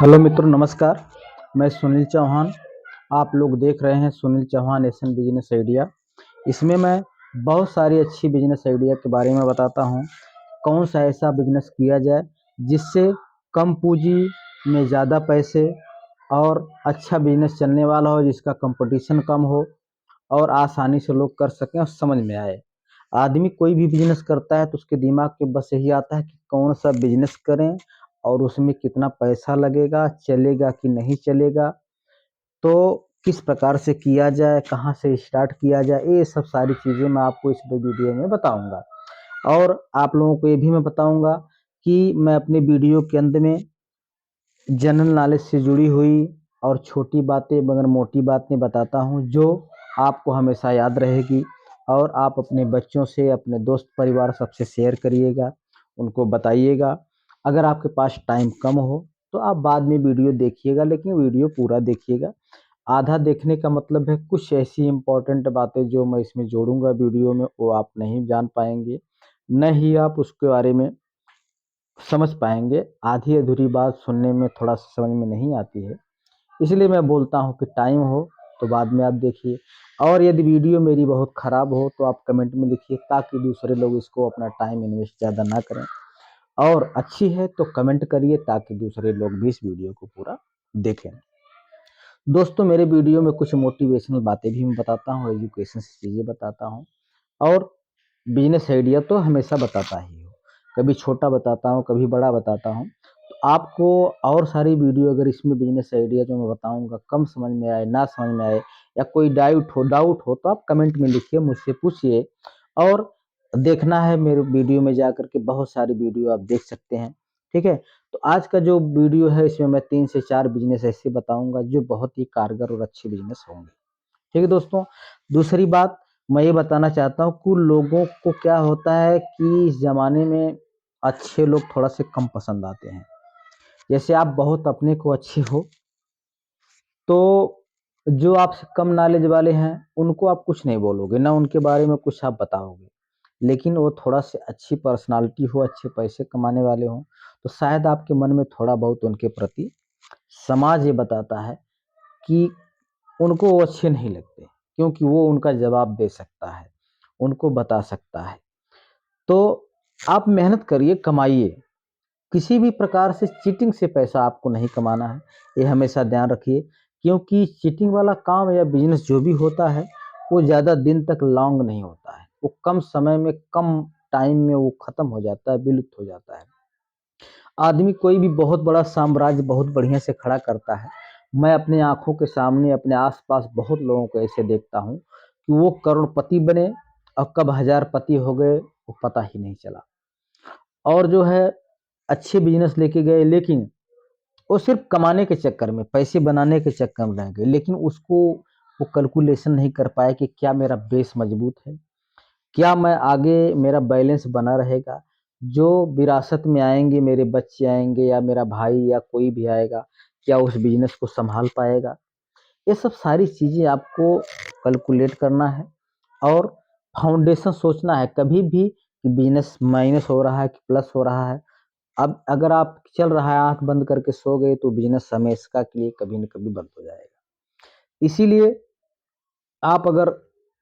Hello मित्रों, नमस्कार। मैं सुनील चौहान। आप लोग देख रहे हैं Sunil Chauhan Asian business idea. इसमें मैं बहुत सारी अच्छी बिजनेस आइडिया के बारे में बताता हूं। कौन सा ऐसा बिजनेस किया जाए जिससे कम पूंजी में ज़्यादा पैसे और अच्छा बिजनेस चलने वाला हो, जिसका कंपटीशन कम हो और आसानी से लोग कर सकें और समझ में आए। आदमी कोई भी बिजनेस करता है तो उसके दिमाग में बस यही आता है कि कौन सा बिजनेस करें और उसमें कितना पैसा लगेगा, चलेगा कि नहीं चलेगा, तो किस प्रकार से किया जाए, कहाँ से स्टार्ट किया जाए, ये सब सारी चीज़ें मैं आपको इस वीडियो में बताऊंगा। और आप लोगों को ये भी मैं बताऊंगा कि मैं अपने वीडियो के अंत में जनरल नॉलेज से जुड़ी हुई और छोटी बातें मगर मोटी बातें बताता हूँ, जो आपको हमेशा याद रहेगी। और आप अपने बच्चों से, अपने दोस्त परिवार सबसे शेयर करिएगा, उनको बताइएगा। अगर आपके पास टाइम कम हो तो आप बाद में वीडियो देखिएगा, लेकिन वीडियो पूरा देखिएगा। आधा देखने का मतलब है कुछ ऐसी इम्पोर्टेंट बातें जो मैं इसमें जोड़ूंगा वीडियो में, वो आप नहीं जान पाएंगे, न ही आप उसके बारे में समझ पाएंगे। आधी अधूरी बात सुनने में थोड़ा सा समझ में नहीं आती है, इसलिए मैं बोलता हूँ कि टाइम हो तो बाद में आप देखिए। और यदि वीडियो मेरी बहुत ख़राब हो तो आप कमेंट में लिखिए, ताकि दूसरे लोग इसको अपना टाइम इन्वेस्ट ज़्यादा ना करें। और अच्छी है तो कमेंट करिए, ताकि दूसरे लोग भी इस वीडियो को पूरा देखें। दोस्तों, मेरे वीडियो में कुछ मोटिवेशनल बातें भी मैं बताता हूँ, एजुकेशन से चीज़ें बताता हूँ, और बिजनेस आइडिया तो हमेशा बताता ही हूँ। कभी छोटा बताता हूँ, कभी बड़ा बताता हूँ। तो आपको और सारी वीडियो अगर इसमें बिजनेस आइडिया जो मैं बताऊँगा कम समझ में आए, ना समझ में आए, या कोई डाउट हो तो आप कमेंट में लिखिए, मुझसे पूछिए। और देखना है मेरे वीडियो में जाकर के बहुत सारी वीडियो आप देख सकते हैं। ठीक है? तो आज का जो वीडियो है इसमें मैं 3 से 4 बिजनेस ऐसे बताऊँगा जो बहुत ही कारगर और अच्छे बिजनेस होंगे। ठीक है दोस्तों? दूसरी बात मैं ये बताना चाहता हूँ कि लोगों को क्या होता है कि इस ज़माने में अच्छे लोग थोड़ा से कम पसंद आते हैं। जैसे आप बहुत अपने को अच्छे हो, तो जो आपसे कम नॉलेज वाले हैं, उनको आप कुछ नहीं बोलोगे, ना उनके बारे में कुछ आप बताओगे। लेकिन वो थोड़ा से अच्छी पर्सनैलिटी हो, अच्छे पैसे कमाने वाले हों, तो शायद आपके मन में थोड़ा बहुत उनके प्रति समाज ये बताता है कि उनको वो अच्छे नहीं लगते, क्योंकि वो उनका जवाब दे सकता है, उनको बता सकता है। तो आप मेहनत करिए, कमाइए। किसी भी प्रकार से चीटिंग से पैसा आपको नहीं कमाना है, ये हमेशा ध्यान रखिए। क्योंकि चीटिंग वाला काम या बिजनेस जो भी होता है, वो ज़्यादा दिन तक लॉन्ग नहीं होता है। वो कम समय में, कम टाइम में वो खत्म हो जाता है, विलुप्त हो जाता है। आदमी कोई भी बहुत बड़ा साम्राज्य बहुत बढ़िया से खड़ा करता है। मैं अपने आंखों के सामने अपने आसपास बहुत लोगों को ऐसे देखता हूँ कि वो करोड़पति बने और कब हजारपति हो गए वो पता ही नहीं चला। और जो है अच्छे बिजनेस लेके गए, लेकिन वो सिर्फ कमाने के चक्कर में, पैसे बनाने के चक्कर में रह गए, लेकिन उसको वो कैलकुलेशन नहीं कर पाए कि क्या मेरा बेस मजबूत है, क्या मैं आगे मेरा बैलेंस बना रहेगा, जो विरासत में आएंगे, मेरे बच्चे आएंगे या मेरा भाई या कोई भी आएगा, क्या उस बिजनेस को संभाल पाएगा। ये सब सारी चीज़ें आपको कैलकुलेट करना है और फाउंडेशन सोचना है कभी भी कि बिजनेस माइनस हो रहा है कि प्लस हो रहा है। अब अगर आप चल रहा है आंख बंद करके सो गए तो बिजनेस हमेशा के लिए कभी न कभी बंद हो जाएगा। इसीलिए आप अगर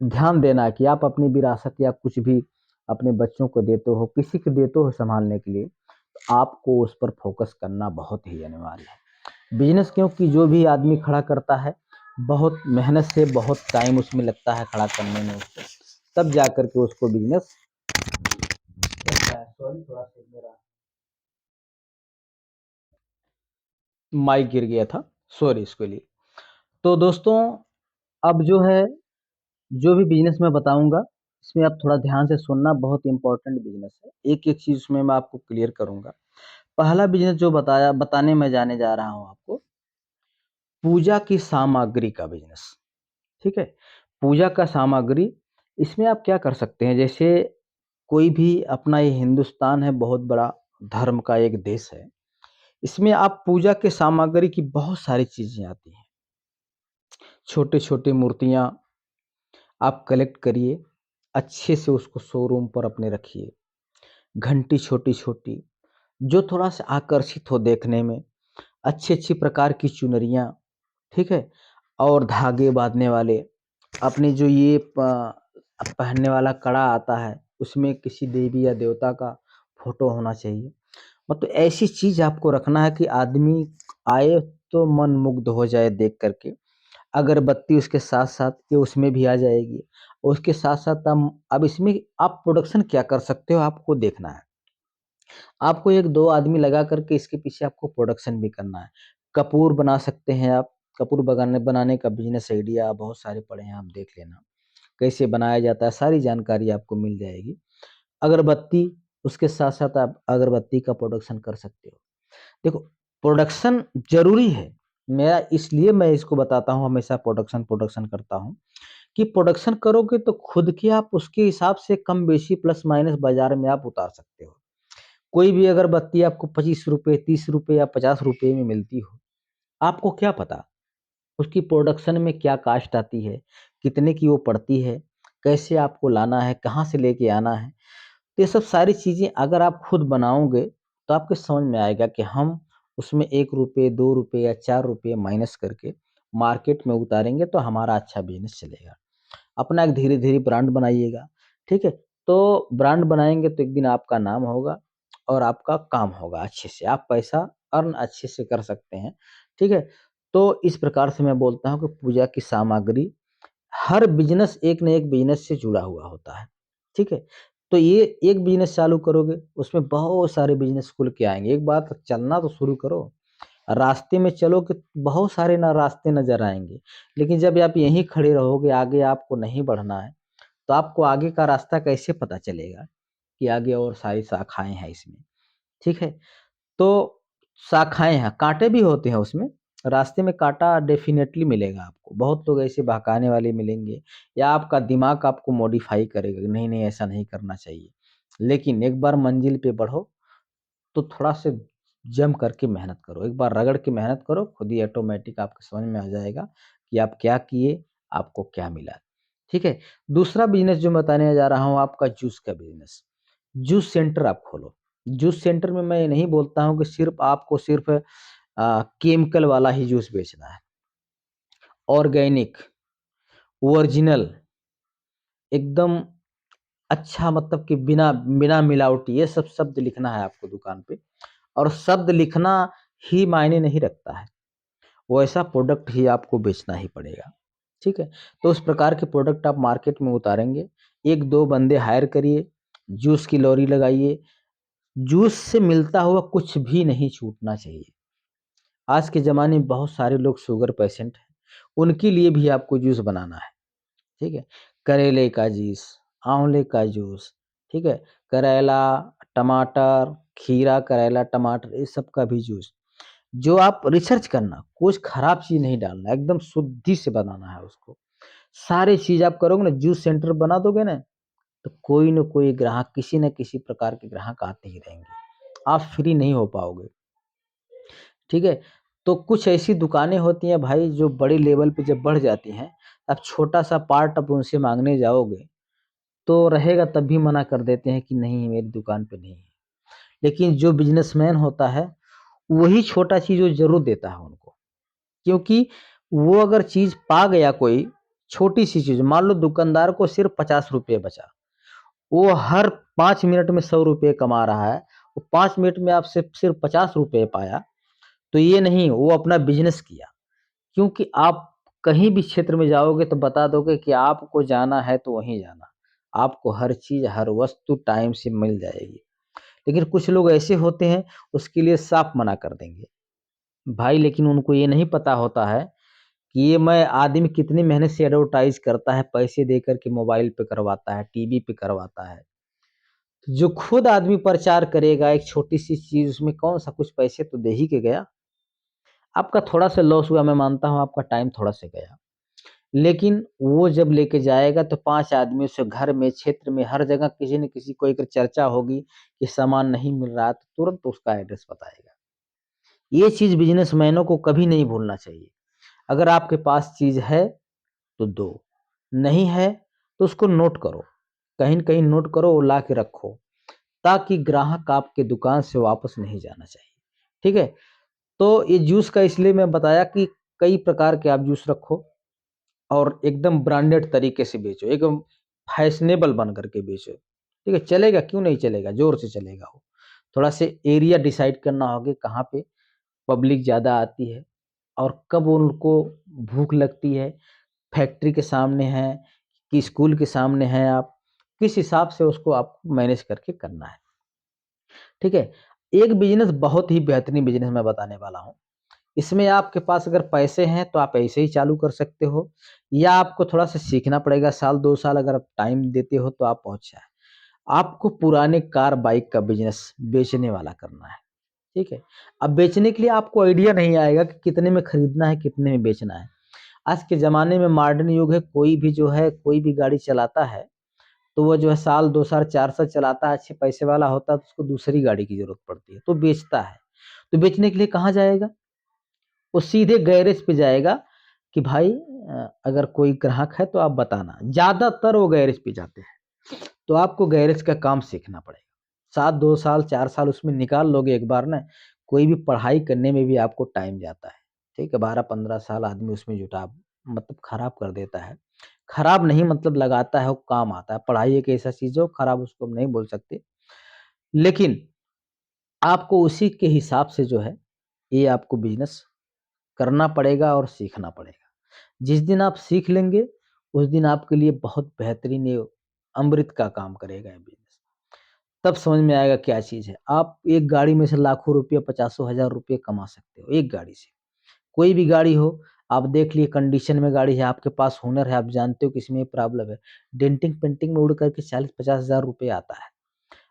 ध्यान देना है कि आप अपनी विरासत या कुछ भी अपने बच्चों को देते हो, किसी को देते हो संभालने के लिए, तो आपको उस पर फोकस करना बहुत ही अनिवार्य है। बिजनेस क्योंकि जो भी आदमी खड़ा करता है, बहुत मेहनत से, बहुत टाइम उसमें लगता है खड़ा करने में उसको, तब जाकर के उसको बिजनेस चलता है। सॉरी, थोड़ा सा मेरा माइक गिर गया था, सॉरी इसके लिए। तो दोस्तों, अब जो है, जो भी बिजनेस मैं बताऊंगा इसमें आप थोड़ा ध्यान से सुनना, बहुत इंपॉर्टेंट बिजनेस है। एक एक चीज में मैं आपको क्लियर करूंगा। पहला बिजनेस जो बताने मैं जाने जा रहा हूं आपको, पूजा की सामग्री का बिजनेस। ठीक है? पूजा का सामग्री, इसमें आप क्या कर सकते हैं, जैसे कोई भी, अपना ये हिंदुस्तान है, बहुत बड़ा धर्म का एक देश है। इसमें आप पूजा के सामग्री की बहुत सारी चीजें आती हैं। छोटे छोटे मूर्तियां आप कलेक्ट करिए, अच्छे से उसको शोरूम पर अपने रखिए। घंटी छोटी छोटी, जो थोड़ा सा आकर्षित हो देखने में, अच्छी-अच्छी प्रकार की चुनरियाँ, ठीक है? और धागे बाँधने वाले, अपने जो ये पहनने वाला कड़ा आता है, उसमें किसी देवी या देवता का फ़ोटो होना चाहिए। मतलब ऐसी चीज़ आपको रखना है कि आदमी आए तो मन मुग्ध हो जाए देख कर के। अगरबत्ती उसके साथ-साथ ये उसमें भी आ जाएगी। उसके साथ-साथ अब इसमें आप प्रोडक्शन क्या कर सकते हो आपको देखना है। आपको 1-2 आदमी लगा कर के इसके पीछे आपको प्रोडक्शन भी करना है। कपूर बना सकते हैं आप, कपूर बनाने बनाने का बिज़नेस आइडिया बहुत सारे पड़े हैं, आप देख लेना। कैसे बनाया जाता है, सारी जानकारी आपको मिल जाएगी। अगरबत्ती, उसके साथ-साथ आप अगरबत्ती का प्रोडक्शन कर सकते हो। देखो, प्रोडक्शन ज़रूरी है। मैं इसको बताता हूँ हमेशा प्रोडक्शन, प्रोडक्शन करता हूँ, कि प्रोडक्शन करोगे तो खुद के आप उसके हिसाब से कम बेशी प्लस माइनस बाज़ार में आप उतार सकते हो। कोई भी अगरबत्ती आपको ₹25, ₹30 या ₹50 में मिलती हो, आपको क्या पता उसकी प्रोडक्शन में क्या कास्ट आती है, कितने की वो पड़ती है, कैसे आपको लाना है, कहाँ से लेके आना है। तो ये सब सारी चीज़ें अगर आप खुद बनाओगे, तो आपको समझ में आएगा कि हम उसमें ₹1, ₹2 या ₹4 माइनस करके मार्केट में उतारेंगे तो हमारा अच्छा बिज़नेस चलेगा। अपना एक धीरे-धीरे ब्रांड बनाइएगा, ठीक है? तो ब्रांड बनाएँगे तो एक दिन आपका नाम होगा और आपका काम होगा अच्छे से। आप पैसा अर्न अच्छे से कर सकते हैं, ठीक है? तो इस प्रकार से मैं बोलता हूँ कि पूजा की सामग्री हर बिज़नेस एक न एक बिज़नेस से जुड़ा हुआ होता है, ठीक है? तो ये एक बिज़नेस चालू करोगे, उसमें बहुत सारे बिज़नेस खुल के आएँगे। एक बार चलना तो शुरू करो। रास्ते में चलोगे तो बहुत सारे ना रास्ते नज़र आएँगे, लेकिन जब आप यहीं खड़े रहोगे, आगे आपको नहीं बढ़ना है, तो आपको आगे का रास्ता कैसे पता चलेगा कि आगे और सारी शाखाएँ हैं इसमें, ठीक है? तो शाखाएँ हैं, काँटे भी होते हैं उसमें, रास्ते में काँटा डेफ़िनेटली मिलेगा आपको। बहुत लोग ऐसे बहकाने वाले मिलेंगे या आपका दिमाग आपको मॉडिफ़ाई करेगा, कि नहीं, नहीं ऐसा नहीं करना चाहिए। लेकिन एक बार मंज़िल पे बढ़ो, तो थोड़ा से जम करके मेहनत करो। एक बार रगड़ के मेहनत करो, खुद ही ऑटोमैटिक आपको समझ में आ जाएगा कि आप क्या किए, आपको क्या मिला। ठीक है? दूसरा बिज़नेस जो बताने जा रहा हूँ आपका जूस का बिज़नेस। जूस सेंटर आप खोलो। जूस सेंटर में मैं ये नहीं बोलता हूँ कि सिर्फ़ केमिकल वाला ही जूस बेचना है। ऑर्गेनिक, ओरिजिनल, एकदम अच्छा, मतलब कि बिना बिना मिलावटी, ये सब शब्द लिखना है आपको दुकान पे। और शब्द लिखना ही मायने नहीं रखता है, वैसा प्रोडक्ट ही आपको बेचना ही पड़ेगा, ठीक है? तो उस प्रकार के प्रोडक्ट आप मार्केट में उतारेंगे, 1-2 बंदे हायर करिए, जूस की लॉरी लगाइए, जूस से मिलता हुआ कुछ भी नहीं छूटना चाहिए। आज के ज़माने में बहुत सारे लोग शुगर पेशेंट हैं, उनके लिए भी आपको जूस बनाना है, ठीक है? करेले का जूस, आँवले का जूस, ठीक है? करेला, टमाटर, खीरा, करेला, टमाटर, इस सब का भी जूस। जो आप रिसर्च करना, कुछ खराब चीज़ नहीं डालना, एकदम शुद्धि से बनाना है उसको। सारी चीज़ आप करोगे ना, जूस सेंटर बना दोगे ना, तो कोई न कोई ग्राहक, किसी न किसी प्रकार के ग्राहक आते ही रहेंगे। आप फ्री नहीं हो पाओगे, ठीक है? तो कुछ ऐसी दुकानें होती हैं भाई, जो बड़े लेवल पे जब बढ़ जाती हैं, अब छोटा-सा पार्ट आप उनसे माँगने जाओगे, तो रहेगा तब भी मना कर देते हैं कि नहीं, मेरी दुकान पे नहीं है। लेकिन जो बिज़नेसमैन होता है, वही छोटा चीज़ वो ज़रूर देता है उनको। क्योंकि वो अगर चीज़ पा गया कोई, छोटी-सी चीज़, मान लो दुकानदार को सिर्फ़ ₹50 बचा, वो हर 5 मिनट में ₹100 कमा रहा है, वो 5 मिनट में आपसे सिर्फ़ ₹50 पाया, तो ये नहीं, वो अपना बिज़नेस किया। क्योंकि आप कहीं भी क्षेत्र में जाओगे तो बता दोगे कि आपको जाना है तो वहीं जाना। आपको हर चीज़, हर वस्तु टाइम से मिल जाएगी। लेकिन कुछ लोग ऐसे होते हैं, उसके लिए साफ मना कर देंगे। भाई, लेकिन उनको ये नहीं पता होता है कि ये मैं आदमी कितनी मेहनत से एडवर्टाइज़ करता है, पैसे देकर के मोबाइल पे करवाता है, टीवी पे करवाता है। जो खुद आदमी प्रचार करेगा एक छोटी-सी चीज़, उसमें कौन-सा कुछ पैसे तो दे ही के गया। आपका थोड़ा-सा लॉस हुआ, मैं मानता हूँ, आपका टाइम थोड़ा-सा गया। लेकिन वो जब लेके जाएगा तो 5 आदमियों से घर में, क्षेत्र में, हर जगह किसी न किसी को अगर चर्चा होगी कि सामान नहीं मिल रहा है, तो तुरंत उसका एड्रेस बताएगा। ये चीज़ बिज़नेसमैनों को कभी नहीं भूलना चाहिए। अगर आपके पास चीज़ है तो दो, नहीं है तो उसको नोट करो। कहीं न कहीं नोट करो और ला के रखो, ताकि ग्राहक आपके दुकान से वापस नहीं जाना चाहिए। ठीक है? तो ये जूस का इसलिए मैं बताया कि कई प्रकार के आप जूस रखो और एकदम ब्रांडेड तरीके से बेचो, एकदम फैशनेबल बन करके बेचो। ठीक है, चलेगा क्यों नहीं चलेगा, ज़ोर से चलेगा वो। थोड़ा से एरिया डिसाइड करना होगा कहाँ पे पब्लिक ज़्यादा आती है और कब उनको भूख लगती है, फैक्ट्री के सामने है कि स्कूल के सामने हैं आप, किस हिसाब से उसको आपको मैनेज करके करना है। ठीक है, एक बिज़नेस बहुत ही बेहतरीन बिज़नेस मैं बताने वाला हूँ। इसमें आपके पास अगर पैसे हैं तो आप ऐसे ही चालू कर सकते हो या आपको थोड़ा-सा सीखना पड़ेगा, साल 2 साल अगर आप टाइम देते हो तो आप पहुँच जाएँ। आपको पुराने कार बाइक का बिज़नेस बेचने वाला करना है, ठीक है? अब बेचने के लिए आपको आइडिया नहीं आएगा कि कितने में खरीदना है, कितने में बेचना है। आज के ज़माने में मॉडर्न युग है, कोई भी जो है कोई भी गाड़ी चलाता है, तो वो जो है साल, 2 साल, 4 साल चलाता है, अच्छे पैसे वाला होता है तो उसको दूसरी गाड़ी की ज़रूरत पड़ती है, तो बेचता है। तो बेचने के लिए कहाँ जाएगा? वो सीधे गैरेज पे जाएगा कि भाई अगर कोई ग्राहक है तो आप बताना। ज़्यादातर वो गैरेज पे जाते हैं। तो आपको गैरेज का काम सीखना पड़ेगा। साथ 2 साल, 4 साल उसमें निकाल लोगे एक बार ना, कोई भी पढ़ाई करने में भी आपको टाइम जाता है। ठीक है, 12-15 साल आदमी उसमें जुटा मतलब खराब कर देता है। खराब नहीं मतलब लगाता है, वो काम आता है। पढ़ाई एक ऐसा चीज़ है, वो खराब उसको हम नहीं बोल सकते। लेकिन आपको उसी के हिसाब से जो है, ये आपको बिज़नेस करना पड़ेगा और सीखना पड़ेगा। जिस दिन आप सीख लेंगे, उस दिन आपके लिए बहुत बेहतरीन ये अमृत का काम करेगा ये बिज़नेस। तब समझ में आएगा क्या चीज़ है। आप एक गाड़ी में से लाखों रुपए, पचासों हज़ार रुपए कमा सकते हो, एक गाड़ी से। कोई भी गाड़ी हो, आप देख लिए कंडीशन में गाड़ी है, आपके पास हुनर है, आप जानते हो कि इसमें ये प्रॉब्लम है। डेंटिंग पेंटिंग में उड़ करके 40-50 हज़ार रुपए आता है।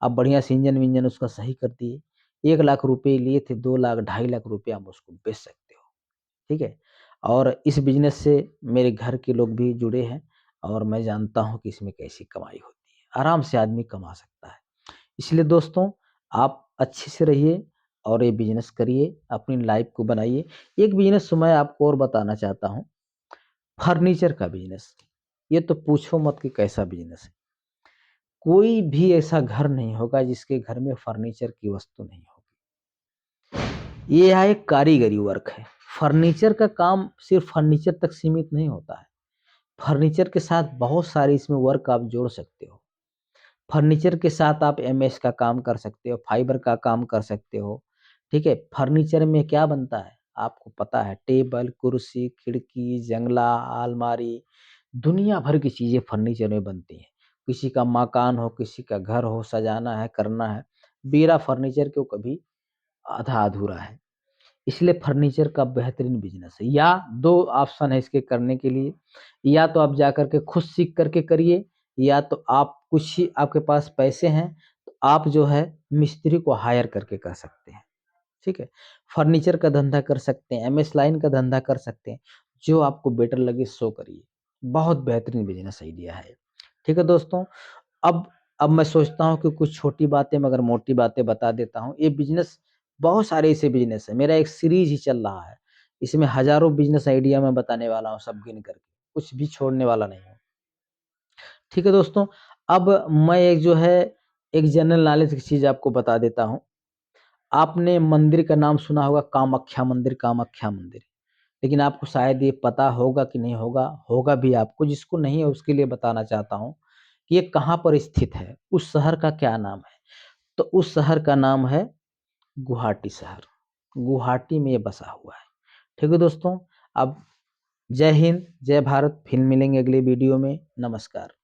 आप बढ़िया से इंजन-विंजन उसका सही कर दिए, 1 लाख रुपए लिए थे, 2 लाख, ढाई लाख रुपए आप उसको बेच सकते हो। ठीक है? और इस बिज़नेस से मेरे घर के लोग भी जुड़े हैं और मैं जानता हूँ कि इसमें कैसी कमाई होती है। आराम से आदमी कमा सकता है। इसलिए दोस्तों, आप अच्छे से रहिए और ये बिज़नेस करिए, अपनी लाइफ़ को बनाइए। एक बिज़नेस मैं आपको और बताना चाहता हूँ, फर्नीचर का बिज़नेस। ये तो पूछो मत कि कैसा बिज़नेस है। कोई भी ऐसा घर नहीं होगा जिसके घर में फर्नीचर की वस्तु नहीं होगी। ये यहाँ एक कारीगरी वर्क है। फर्नीचर का काम सिर्फ़ फर्नीचर तक सीमित नहीं होता है। फर्नीचर के साथ बहुत सारे इसमें वर्क आप जोड़ सकते हो। फर्नीचर के साथ आप एमएस का काम कर सकते हो, फाइबर का काम कर सकते हो, ठीक है? फर्नीचर में क्या बनता है? आपको पता है टेबल, कुर्सी, खिड़की, जंगला, अलमारी, दुनिया भर की चीज़ें फर्नीचर में बनती हैं। किसी का मकान हो, किसी का घर हो, सजाना है, करना है, बिना फर्नीचर के वो कभी आधा-अधूरा है। इसलिए फर्नीचर का बेहतरीन बिज़नेस है या 2 ऑप्शन है इसके करने के लिए, या तो आप जाकर के खुद सीख कर के करिए या तो आप कुछ ही आपके पास पैसे हैं, तो आप जो है मिस्त्री को हायर करके कर सकते हैं, ठीक है? फर्नीचर का धंधा कर सकते हैं, एमएस लाइन का धंधा कर सकते हैं, जो आपको बेटर लगे सो करिए। बहुत बेहतरीन बिज़नेस आइडिया है। ठीक है दोस्तों, अब अब मैं सोचता हूँ कि कुछ छोटी बातें मगर मोटी बातें बता देता हूँ। ये बिज़नेस बहुत सारे ऐसे बिज़नेस हैं, मेरा एक सीरीज़ ही चल रहा है। इसमें हज़ारों बिज़नेस आइडिया मैं बताने वाला हूँ सब गिन करके, कुछ भी छोड़ने वाला नहीं हूँ। ठीक है दोस्तों, अब मैं एक जो है एक जनरल नॉलेज की चीज़ आपको बता देता हूँ। आपने मंदिर का नाम सुना होगा कामाख्या मंदिर। लेकिन आपको शायद ये पता होगा कि नहीं होगा, होगा भी आपको, जिसको नहीं है उसके लिए बताना चाहता हूँ कि ये कहाँ पर स्थित है, उस शहर का क्या नाम है? तो उस शहर का नाम है गुवाहाटी शहर। गुवाहाटी में ये बसा हुआ है। ठीक है दोस्तों, अब जय हिंद, जय भारत, फिर मिलेंगे अगले वीडियो में। नमस्कार।